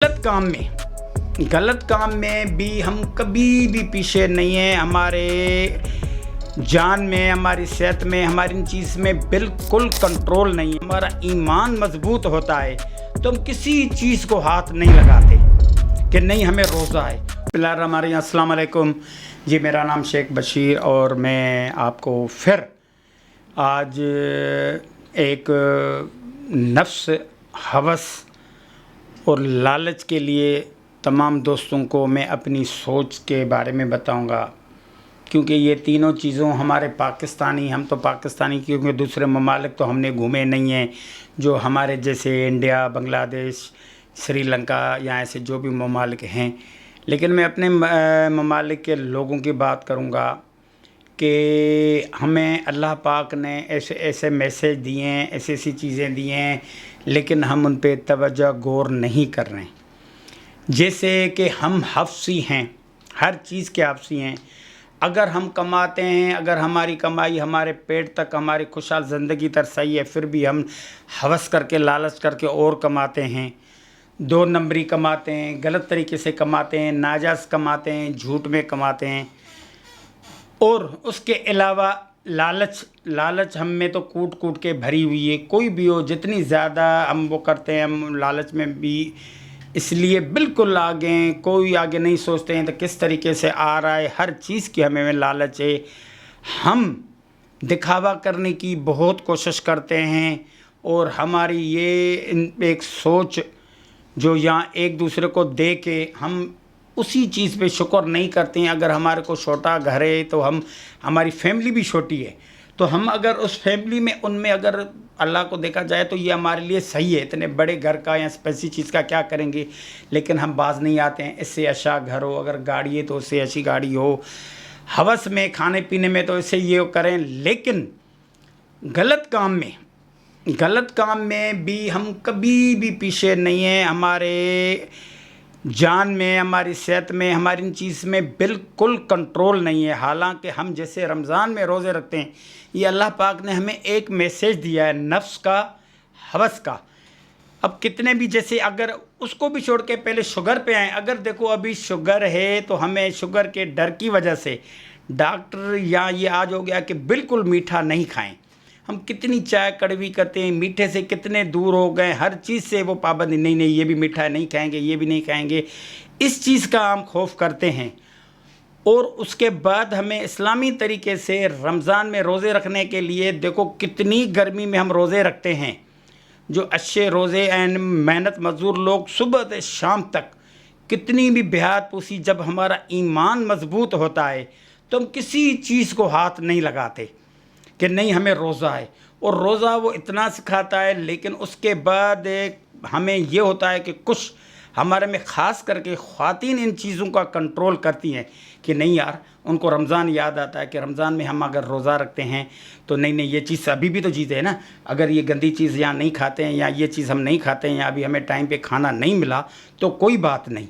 गलत काम में भी हम कभी भी पीछे नहीं हैं। हमारे जान में, हमारी सेहत में, हमारी इन चीज़ में बिल्कुल कंट्रोल नहीं है। हमारा ईमान मजबूत होता है तो हम किसी चीज़ को हाथ नहीं लगाते कि नहीं हमें रोज़ा है। बिस्मिल्लाहिर्रहमानिर्रहीम, अस्सलाम वालेकुम जी। मेरा नाम शेख बशीर और मैं आपको फिर आज एक नफ्स, हवस और लालच के लिए तमाम दोस्तों को मैं अपनी सोच के बारे में बताऊंगा, क्योंकि ये तीनों चीज़ों हमारे हम तो पाकिस्तानी, क्योंकि दूसरे ममालिक तो हमने घूमे नहीं हैं। जो हमारे जैसे इंडिया, बांग्लादेश, श्रीलंका या ऐसे जो भी ममालिक हैं, लेकिन मैं अपने ममालिक के लोगों की बात करूँगा कि हमें अल्लाह पाक ने ऐसे ऐसे मैसेज दिए हैं, ऐसी ऐसी चीज़ें दी हैं, लेकिन हम उन पे तवज्जो गौर नहीं कर रहे हैं। जैसे कि हम हफ्सी हैं, हर चीज़ के हफ्सी हैं। अगर हम कमाते हैं, अगर हमारी कमाई हमारे पेट तक, हमारी खुशहाल ज़िंदगी तक सही है, फिर भी हम हवस करके, लालच करके और कमाते हैं। 2 नंबरी कमाते हैं, गलत तरीके से कमाते हैं, नाजायज़ कमाते हैं, झूठ में कमाते हैं। और उसके अलावा लालच हम में तो कूट कूट के भरी हुई है। कोई भी हो, जितनी ज़्यादा हम वो करते हैं, हम लालच में भी इसलिए बिल्कुल आगे, कोई आगे नहीं सोचते हैं तो किस तरीके से आ रहा है। हर चीज़ की हमें लालच है। हम दिखावा करने की बहुत कोशिश करते हैं और हमारी ये एक सोच जो यहाँ एक दूसरे को दे के हम उसी चीज़ पे शुक्र नहीं करते हैं। अगर हमारे को छोटा घर है तो हमारी फैमिली भी छोटी है, तो हम अगर उस फैमिली में, उनमें अगर अल्लाह को देखा जाए तो ये हमारे लिए सही है। इतने बड़े घर का या ऐसी चीज़ का क्या करेंगे, लेकिन हम बाज नहीं आते हैं। इससे अच्छा घर हो, अगर गाड़ी है तो उससे अच्छी गाड़ी हो, हवस में, खाने पीने में तो इससे ये करें। लेकिन गलत काम में भी हम कभी भी पीछे नहीं हैं। हमारे जान में, हमारी सेहत में, हमारी इन चीज़ में बिल्कुल कंट्रोल नहीं है। हालांकि हम जैसे रमज़ान में रोज़े रखते हैं, ये अल्लाह पाक ने हमें एक मैसेज दिया है नफ्स का, हवस का। अब कितने भी, जैसे अगर उसको भी छोड़ के पहले शुगर पे आए, अगर देखो अभी शुगर है तो हमें शुगर के डर की वजह से डॉक्टर या ये आज हो गया कि बिल्कुल मीठा नहीं खाएं। हम कितनी चाय कड़वी करते हैं, मीठे से कितने दूर हो गए, हर चीज़ से वो पाबंदी, नहीं ये भी मीठा नहीं खाएंगे, ये भी नहीं खाएंगे। इस चीज़ का हम खौफ करते हैं। और उसके बाद हमें इस्लामी तरीके से रमज़ान में रोज़े रखने के लिए, देखो कितनी गर्मी में हम रोज़े रखते हैं। जो अच्छे रोज़े एंड मेहनत मजदूर लोग सुबह से शाम तक कितनी भी बेहात पूसी, जब हमारा ईमान मजबूत होता है तो हम किसी चीज़ को हाथ नहीं लगाते कि नहीं हमें रोज़ा है। और रोज़ा वो इतना सिखाता है, लेकिन उसके बाद हमें ये होता है कि कुछ हमारे में ख़ास करके ख़वातीन इन चीज़ों का कंट्रोल करती हैं कि नहीं यार, उनको रमज़ान याद आता है कि रमज़ान में हम अगर रोज़ा रखते हैं तो नहीं ये चीज़ अभी भी तो चीज़ है ना। अगर ये गंदी चीज़ यहाँ नहीं खाते हैं, या ये चीज़ हम नहीं खाते हैं, या अभी हमें टाइम पे खाना नहीं मिला तो कोई बात नहीं।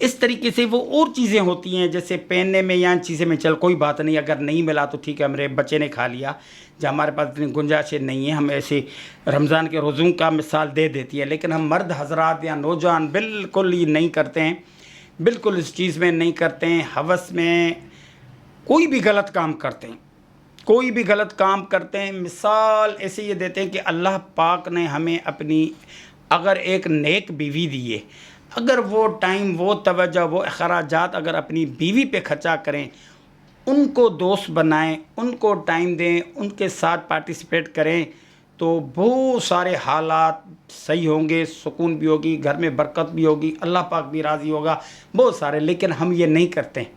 इस तरीके से वो और चीज़ें होती हैं, जैसे पहनने में या चीज़ें में, चल कोई बात नहीं, अगर नहीं मिला तो ठीक है, हमारे बच्चे ने खा लिया, जब हमारे पास इतनी गुंजाइश नहीं है, हम ऐसे रमज़ान के रोज़ों का मिसाल दे देती है। लेकिन हम मर्द हजरात या नौजवान बिल्कुल ये नहीं करते हैं, बिल्कुल इस चीज़ में नहीं करते हैं। हवस में कोई भी गलत काम करते हैं, मिसाल ऐसे ये देते हैं कि अल्लाह पाक ने हमें अपनी अगर एक नेक बीवी दी है, अगर वो टाइम, वो तवज्जो, वो अखराजात अगर अपनी बीवी पे खर्चा करें, उनको दोस्त बनाएं, उनको टाइम दें, उनके साथ पार्टिसिपेट करें, तो बहुत सारे हालात सही होंगे, सुकून भी होगी, घर में बरकत भी होगी, अल्लाह पाक भी राज़ी होगा, बहुत सारे। लेकिन हम ये नहीं करते।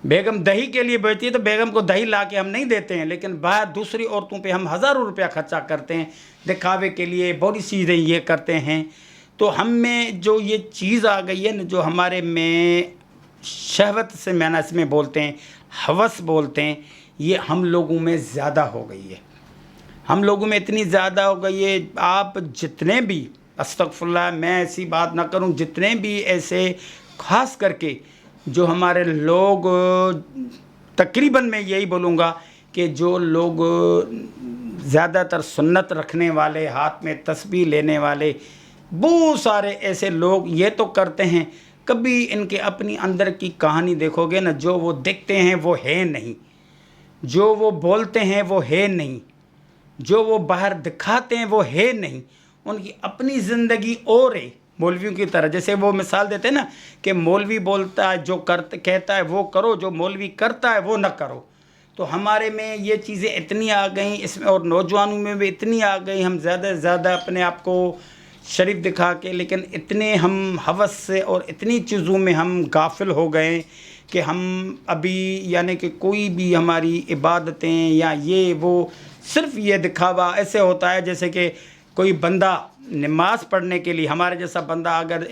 बेगम दही के लिए बैठती है तो बेगम को दही ला के हम नहीं देते हैं, लेकिन बाहर दूसरी औरतों पे हम हज़ारों रुपया खर्चा करते हैं दिखावे के लिए, बड़ी चीज़ें ये करते हैं। तो हम में जो ये चीज़ आ गई है ना, जो हमारे में शहवत से मैंने इसमें बोलते हैं, हवस बोलते हैं, ये हम लोगों में ज़्यादा हो गई है। हम लोगों में इतनी ज़्यादा हो गई है, आप जितने भी, अस्तगफुरुल्लाह मैं ऐसी बात ना करूं, जितने भी ऐसे ख़ास करके जो हमारे लोग, तकरीबन मैं यही बोलूँगा कि जो लोग ज़्यादातर सुन्नत रखने वाले, हाथ में तस्बीह लेने वाले, بہت سارے ایسے لوگ یہ تو کرتے ہیں، کبھی ان کے اپنی اندر کی کہانی دیکھو گے نا، جو وہ دیکھتے ہیں وہ ہے نہیں، جو وہ بولتے ہیں وہ ہے نہیں، جو وہ باہر دکھاتے ہیں وہ ہے نہیں، ان کی اپنی زندگی اور ہے مولویوں کی طرح. جیسے وہ مثال دیتے ہیں نا کہ مولوی بولتا ہے جو کہتا ہے وہ کرو، جو مولوی کرتا ہے وہ نہ کرو. تو ہمارے میں یہ چیزیں اتنی آ گئیں اس میں، اور نوجوانوں میں بھی اتنی آ گئی، ہم زیادہ سے زیادہ اپنے آپ کو شریف دکھا کے، لیکن اتنے ہم ہوس سے اور اتنی چیزوں میں ہم غافل ہو گئے کہ ہم ابھی یعنی کہ کوئی بھی ہماری عبادتیں یا یہ وہ صرف یہ دکھاوا ایسے ہوتا ہے جیسے کہ کوئی بندہ نماز پڑھنے کے لیے، ہمارے جیسا بندہ اگر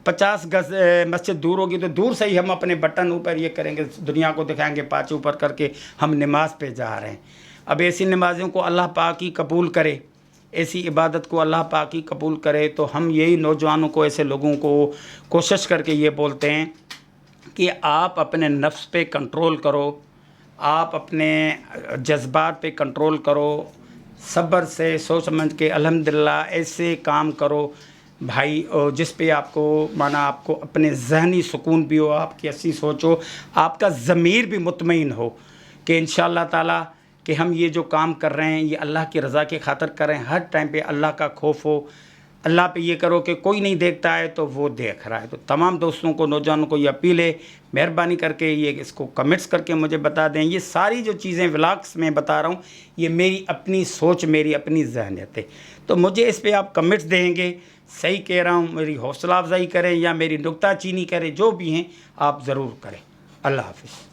50 گز مسجد دور ہوگی تو دور سے ہی ہم اپنے بٹن اوپر یہ کریں گے، دنیا کو دکھائیں گے پانچ اوپر کر کے ہم نماز پہ جا رہے ہیں. اب ایسی نمازوں کو اللہ پاک ہی قبول کرے، ایسی عبادت کو اللہ پاک ہی قبول کرے. تو ہم یہی نوجوانوں کو، ایسے لوگوں کو کوشش کر کے یہ بولتے ہیں کہ آپ اپنے نفس پہ کنٹرول کرو، آپ اپنے جذبات پہ کنٹرول کرو، صبر سے سوچ سمجھ کے الحمدللہ ایسے کام کرو بھائی جس پہ آپ کو مانا آپ کو اپنے ذہنی سکون بھی ہو، آپ کی اچھی سوچ ہو، آپ کا ضمیر بھی مطمئن ہو کہ انشاءاللہ تعالیٰ کہ ہم یہ جو کام کر رہے ہیں یہ اللہ کی رضا کی خاطر کر رہے ہیں. ہر ٹائم پہ اللہ کا خوف ہو، اللہ پہ یہ کرو کہ کوئی نہیں دیکھتا ہے تو وہ دیکھ رہا ہے. تو تمام دوستوں کو، نوجوانوں کو یہ اپیل ہے، مہربانی کر کے یہ اس کو کمنٹس کر کے مجھے بتا دیں. یہ ساری جو چیزیں ولاگس میں بتا رہا ہوں یہ میری اپنی سوچ، میری اپنی ذہنیت ہے. تو مجھے اس پہ آپ کمنٹس دیں گے، صحیح کہہ رہا ہوں، میری حوصلہ افزائی کریں یا میری نکتہ چینی کریں، جو بھی ہیں آپ ضرور کریں. اللہ حافظ.